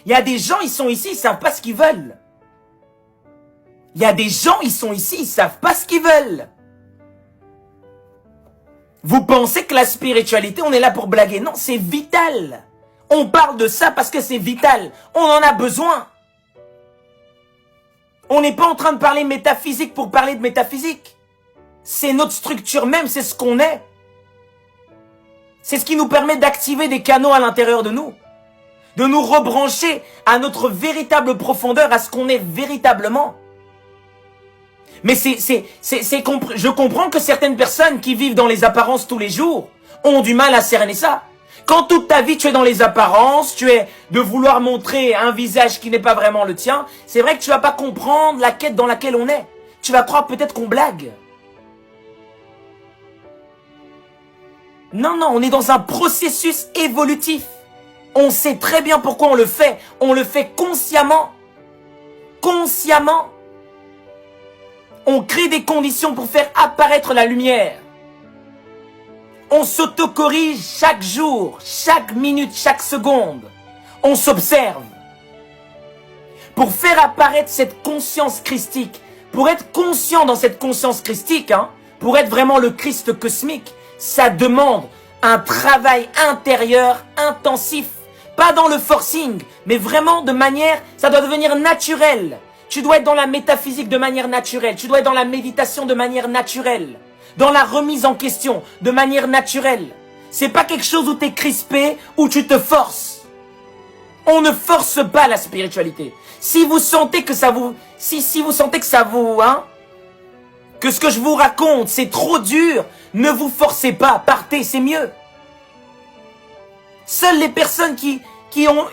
Il y a des gens, ils sont ici, ils savent pas ce qu'ils veulent. Il y a des gens, ils sont ici, ils savent pas ce qu'ils veulent. Vous pensez que la spiritualité, on est là pour blaguer? Non, c'est vital. On parle de ça parce que c'est vital. On en a besoin. On n'est pas en train de parler métaphysique pour parler de métaphysique. C'est notre structure même, c'est ce qu'on est. C'est ce qui nous permet d'activer des canaux à l'intérieur de nous. De nous rebrancher à notre véritable profondeur, à ce qu'on est véritablement. Mais je comprends que certaines personnes qui vivent dans les apparences tous les jours ont du mal à cerner ça. Quand toute ta vie tu es dans les apparences, tu es de vouloir montrer un visage qui n'est pas vraiment le tien, c'est vrai que tu vas pas comprendre la quête dans laquelle on est. Tu vas croire peut-être qu'on blague. Non, on est dans un processus évolutif. On sait très bien pourquoi on le fait. On le fait consciemment. Consciemment. On crée des conditions pour faire apparaître la lumière. On s'auto-corrige chaque jour, chaque minute, chaque seconde. On s'observe. Pour faire apparaître cette conscience christique, pour être conscient dans cette conscience christique, pour être vraiment le Christ cosmique, ça demande un travail intérieur intensif. Pas dans le forcing, mais vraiment de manière, ça doit devenir naturel. Tu dois être dans la métaphysique de manière naturelle. Tu dois être dans la méditation de manière naturelle. Dans la remise en question de manière naturelle. C'est pas quelque chose où tu es crispé, où tu te forces. On ne force pas la spiritualité. Si vous sentez que ça vous... Si vous sentez que ça vous... que ce que je vous raconte, c'est trop dur, ne vous forcez pas. Partez, c'est mieux. Seules les personnes qui ont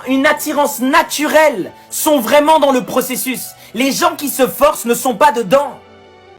une attirance naturelle sont vraiment dans le processus. Les gens qui se forcent ne sont pas dedans.